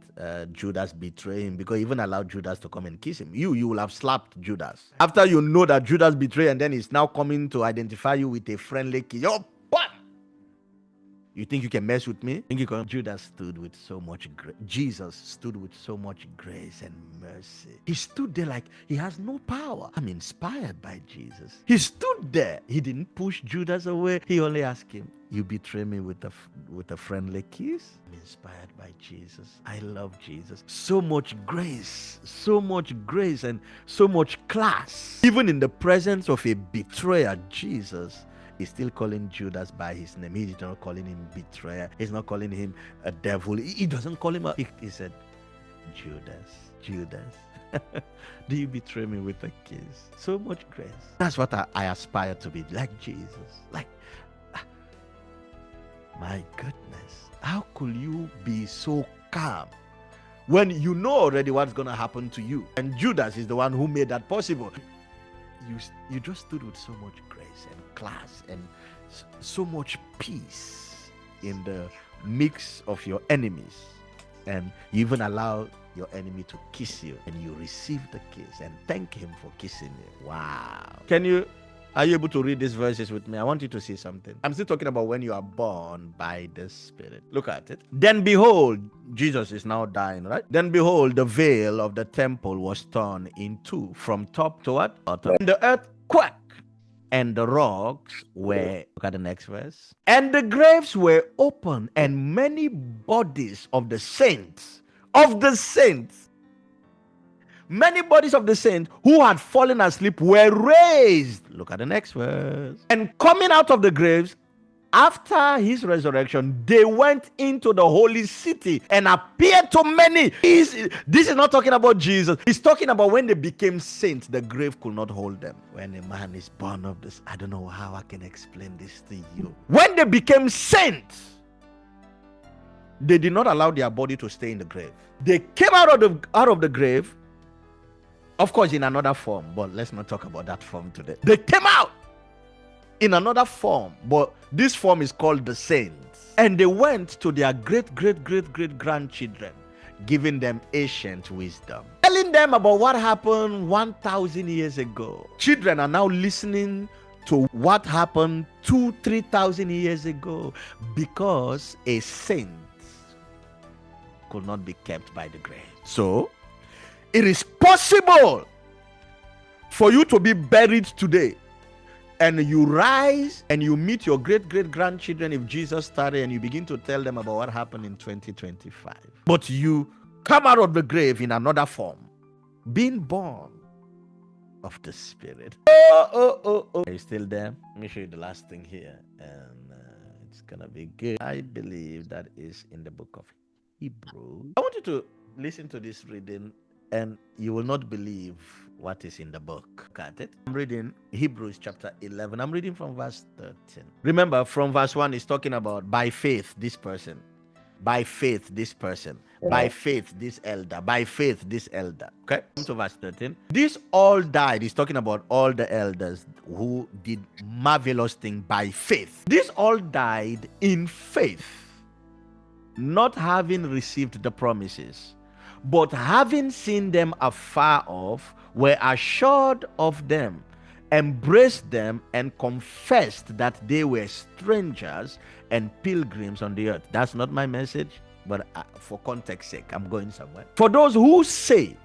Judas betrayed him, because he even allowed Judas to come and kiss him. You will have slapped Judas. After you know that Judas betrayed, and then he's now coming to identify you with a friendly kiss. Yo, what? You think you can mess with me? Think you can? Judas stood with so much grace. Jesus stood with so much grace and mercy. He stood there like he has no power. I'm inspired by Jesus. He stood there. He didn't push Judas away. He only asked him, you betray me with a friendly kiss? I'm inspired by Jesus. I love Jesus. So much grace and so much class. Even in the presence of a betrayer, Jesus is still calling Judas by his name. He's not calling him betrayer. He's not calling him a devil. He doesn't call him he said, Judas, do you betray me with a kiss? So much grace. That's what I aspire to be, like Jesus. Like, my goodness, how could you be so calm when you know already what's going to happen to you? And Judas is the one who made that possible. You just stood with so much grace and class and so much peace in the mix of your enemies, and you even allow your enemy to kiss you, and you receive the kiss and thank him for kissing you. Wow. Are you able to read these verses with me? I want you to see something. I'm still talking about when you are born by the Spirit. Look at it. Then behold, Jesus is now dying, right? Then behold, the veil of the temple was torn in two, from top to what? Bottom. And the earth quaked, and the rocks were, look at the next verse. And the graves were open, and many bodies of the saints, many bodies of the saints who had fallen asleep were raised. Look at the next verse. And coming out of the graves, after his resurrection, they went into the holy city and appeared to many. This is not talking about Jesus. He's talking about when they became saints, the grave could not hold them. When a man is born of this, I don't know how I can explain this to you. When they became saints, they did not allow their body to stay in the grave. They came out of the grave, of course, in another form, but let's not talk about that form today. They came out in another form, but this form is called the saints. And they went to their great grandchildren, giving them ancient wisdom, telling them about what happened 1,000 years ago. Children are now listening to what happened 2,000-3,000 years ago, because a saint could not be kept by the grave. So it is possible for you to be buried today, and you rise and you meet your great-grandchildren if Jesus started, and you begin to tell them about what happened in 2025. But you come out of the grave in another form, being born of the Spirit. Are you still there? Let me show you the last thing here, and it's gonna be good. I believe that is in the book of Hebrews. I want you to listen to this reading, and you will not believe what is in the book. Look at it. I'm reading Hebrews chapter 11. I'm reading from verse 13. Remember, from verse 1, it's talking about by faith, this person. By faith, this person. By faith, this elder. By faith, this elder. Okay? Come to verse 13. This all died. He's talking about all the elders who did marvelous things by faith. This all died in faith, not having received the promises, but having seen them afar off, were assured of them, embraced them, and confessed that they were strangers and pilgrims on the earth. That's not my message, but for context sake, I'm going somewhere. For those who say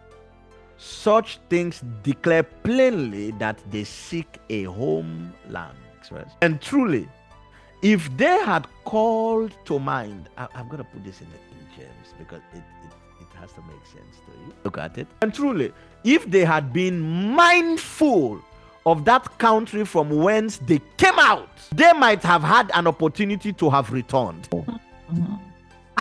such things declare plainly that they seek a homeland. And truly, if they had called to mind, I'm going to put this in the King James because it has to make sense to you. Look at it. And truly, if they had been mindful of that country from whence they came out, they might have had an opportunity to have returned.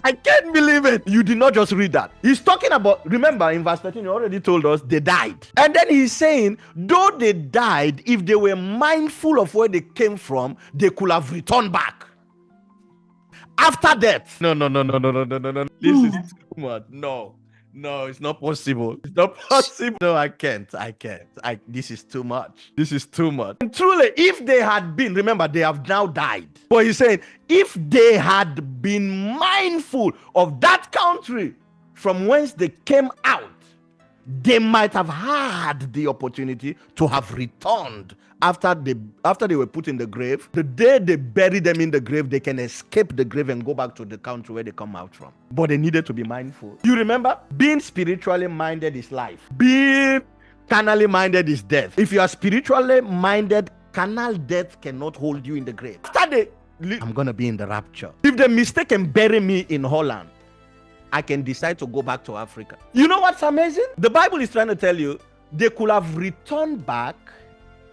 I can't believe it. You did not just read that. He's talking about, remember in verse 13, he already told us they died. And then he's saying, though they died, if they were mindful of where they came from, they could have returned back. After death. No. This is too much. No, it's not possible. It's not possible. No, I can't. This is too much. This is too much. And truly, if they had been, remember, they have now died. But he's saying, if they had been mindful of that country from whence they came out, they might have had the opportunity to have returned after they were put in the grave. The day they bury them in the grave, they can escape the grave and go back to the country where they come out from. But they needed to be mindful. You remember, being spiritually minded is life. Being carnally minded is death. If you are spiritually minded, carnal death cannot hold you in the grave. After I'm going to be in the rapture. If they mistake and bury me in Holland, I can decide to go back to Africa. You know what's amazing? The Bible is trying to tell you they could have returned back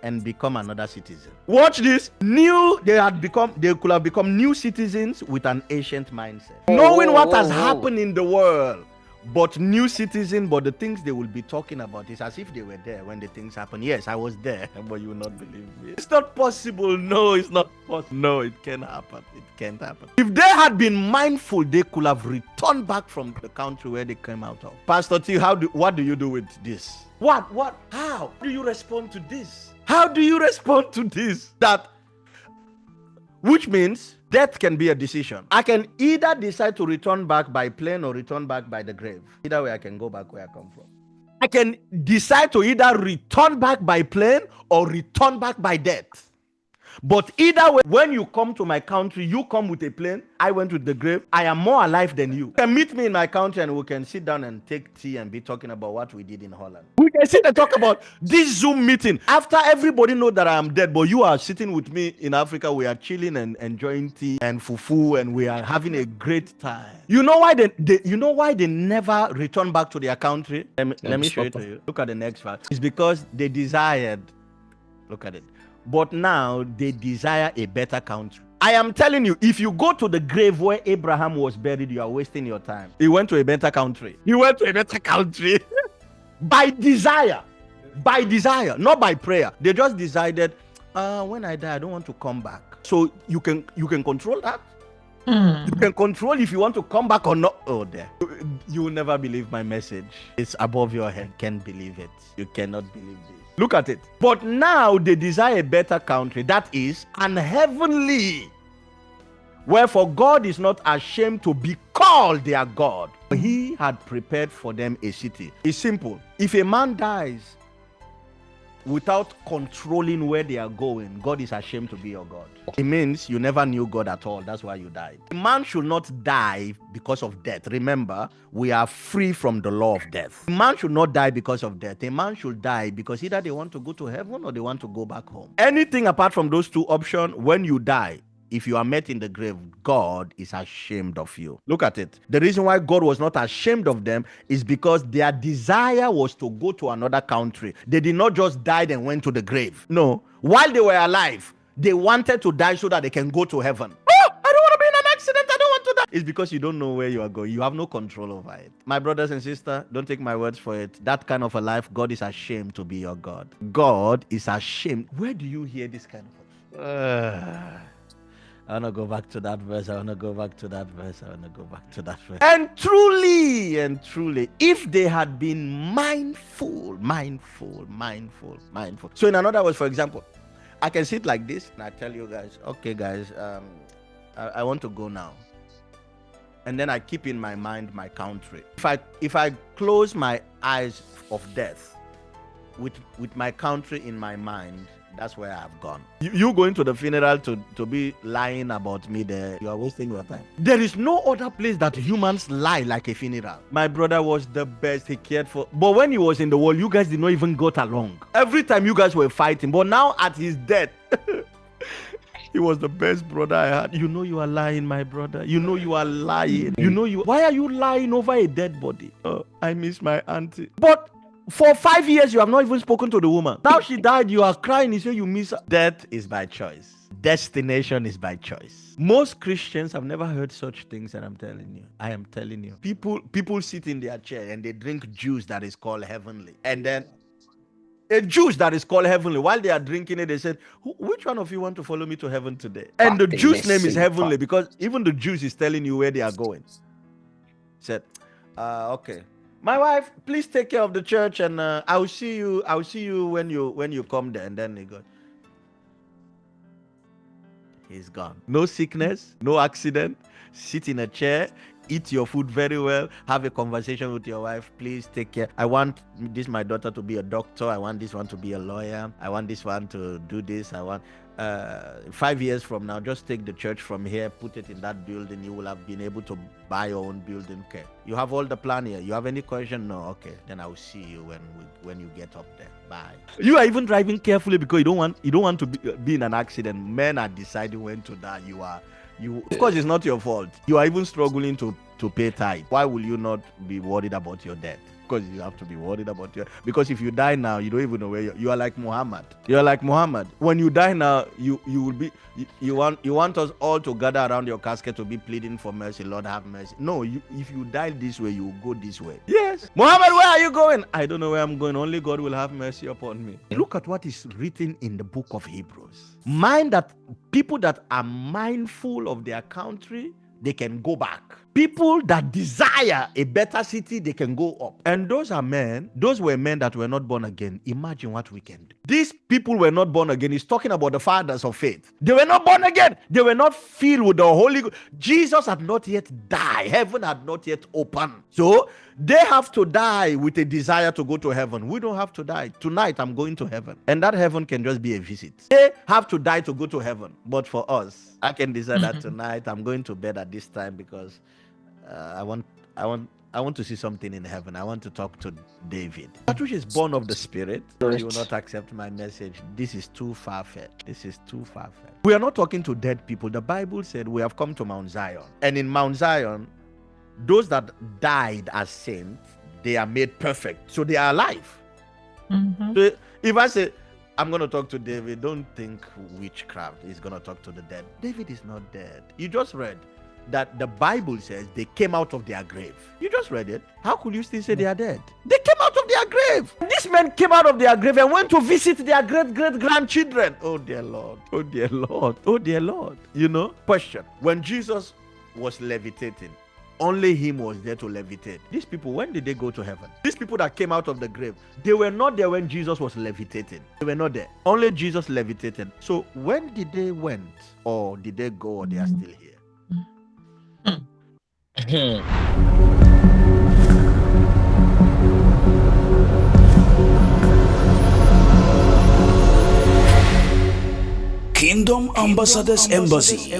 and become another citizen. Watch this. They could have become new citizens with an ancient mindset. Knowing what has happened in the world, but new citizen, but the things they will be talking about is as if they were there when the things happen. Yes, I was there, but you will not believe me. It's not possible. No, it's not possible. No, it can't happen. It can't happen. If they had been mindful, they could have returned back from the country where they came out of. Pastor T, what do you do with this? What? How do you respond to this? How do you respond to this? Which means death can be a decision. I can either decide to return back by plane or return back by the grave. Either way, I can go back where I come from. I can decide to either return back by plane or return back by death. But either way, when you come to my country, you come with a plane, I went with the grave. I am more alive than you. You can meet me in my country and we can sit down and take tea and be talking about what we did in Holland. We can sit and talk about this Zoom meeting. After everybody knows that I am dead, but you are sitting with me in Africa, we are chilling and enjoying tea and fufu and we are having a great time. You know why they never return back to their country? Let me show it to you. Look at the next verse. It's because they desired, look at it. But now they desire a better country. I am telling you, if you go to the grave where Abraham was buried, you are wasting your time. He went to a better country. By desire, not by prayer. They just decided, when I die, I don't want to come back. So you can control that. You can control if you want to come back or not. Oh, there. You will never believe my message. It's above your head. Can't believe it. You cannot believe this. Look at it. But now they desire a better country, that is an heavenly. Wherefore God is not ashamed to be called their God. He had prepared for them a city. It's simple. If a man dies without controlling where they are going, God is ashamed to be your God. It means you never knew God at all. That's why you died. A man should not die because of death. Remember, we are free from the law of death. A man should not die because of death. A man should die because either they want to go to heaven or they want to go back home. Anything apart from those two options, when you die, if you are met in the grave, God is ashamed of you. Look at it. The reason why God was not ashamed of them is because their desire was to go to another country. They did not just die and went to the grave. No. While they were alive, they wanted to die so that they can go to heaven. Oh, I don't want to be in an accident. I don't want to die. It's because you don't know where you are going. You have no control over it. My brothers and sisters, don't take my words for it. That kind of a life, God is ashamed to be your God. God is ashamed. Where do you hear this kind of I want to go back to that verse. And truly, if they had been mindful. So in another words, for example, I can sit like this and I tell you guys, okay guys, I want to go now. And then I keep in my mind my country. If I close my eyes of death with my country in my mind, that's where I've gone. You going to the funeral to be lying about me there, you are wasting your time. There is no other place that humans lie like a funeral. My brother was the best. He cared for. But when he was in the world, you guys did not even got along. Every time you guys were fighting. But now at his death, he was the best brother I had. You know you are lying, my brother. You know you are lying. You know you. Why are you lying over a dead body? Oh, I miss my auntie. But for 5 years, you have not even spoken to the woman. Now she died, you are crying. You say you miss her. Death is by choice. Destination is by choice. Most Christians have never heard such things, and I'm telling you. I am telling you. People sit in their chair and they drink juice that is called heavenly. And then a juice that is called heavenly. While they are drinking it, they said, which one of you want to follow me to heaven today? And the juice name is heavenly because even the juice is telling you where they are going. Said, okay. My wife, please take care of the church, and I'll see you when you come there. And then he goes, he's gone. No sickness, no accident. Sit in a chair, eat your food very well, have a conversation with your wife. Please take care. I want my daughter to be a doctor. I want this one to be a lawyer. I want this one to do this. I want 5 years from now, just take the church from here, put it in that building. You will have been able to buy your own building. Okay, you have all the plan here. You have any question? No. Okay, then I'll see you when you get up there. Bye. You are even driving carefully because you don't want to be in an accident. Men are deciding when to die. Of course, it's not your fault. You are even struggling to pay tithe. Why will you not be worried about your death? Because you have to be worried about because if you die now, you don't even know where you are. Like Muhammad. You're like Muhammad. When you die now, you will be. You want us all to gather around your casket to be pleading for mercy. Lord, have mercy. No, if you die this way, you will go this way. Yes. Muhammad, where are you going? I don't know where I'm going. Only God will have mercy upon me. Look at what is written in the book of Hebrews. People that are mindful of their country, they can go back. People that desire a better city, they can go up. And those were men that were not born again. Imagine what we can do. These people were not born again. He's talking about the fathers of faith. They were not born again. They were not filled with the Holy Ghost. Jesus had not yet died. Heaven had not yet opened. So they have to die with a desire to go to heaven. We don't have to die. Tonight, I'm going to heaven. And that heaven can just be a visit. They have to die to go to heaven. But for us, I can decide that tonight I'm going to bed at this time because I want to see something in heaven. I want to talk to David. That which is born of the Spirit, you will not accept my message. This is too far-fetched. This is too far-fetched. We are not talking to dead people. The Bible said we have come to Mount Zion. And in Mount Zion, those that died as saints, they are made perfect. So they are alive. Mm-hmm. So if I say, I'm going to talk to David, don't think witchcraft is going to talk to the dead. David is not dead. You just read that the Bible says they came out of their grave. You just read it. How could you still say they are dead? They came out of their grave. These men came out of their grave and went to visit their great-great-grandchildren. Oh, dear Lord. Oh, dear Lord. Oh, dear Lord. You know? Question. When Jesus was levitating, only him was there to levitate. These people, when did they go to heaven? These people that came out of the grave, they were not there when Jesus was levitating. They were not there. Only Jesus levitated. So when did they went? Or did they go or they are still here? Kingdom Ambassadors Embassy.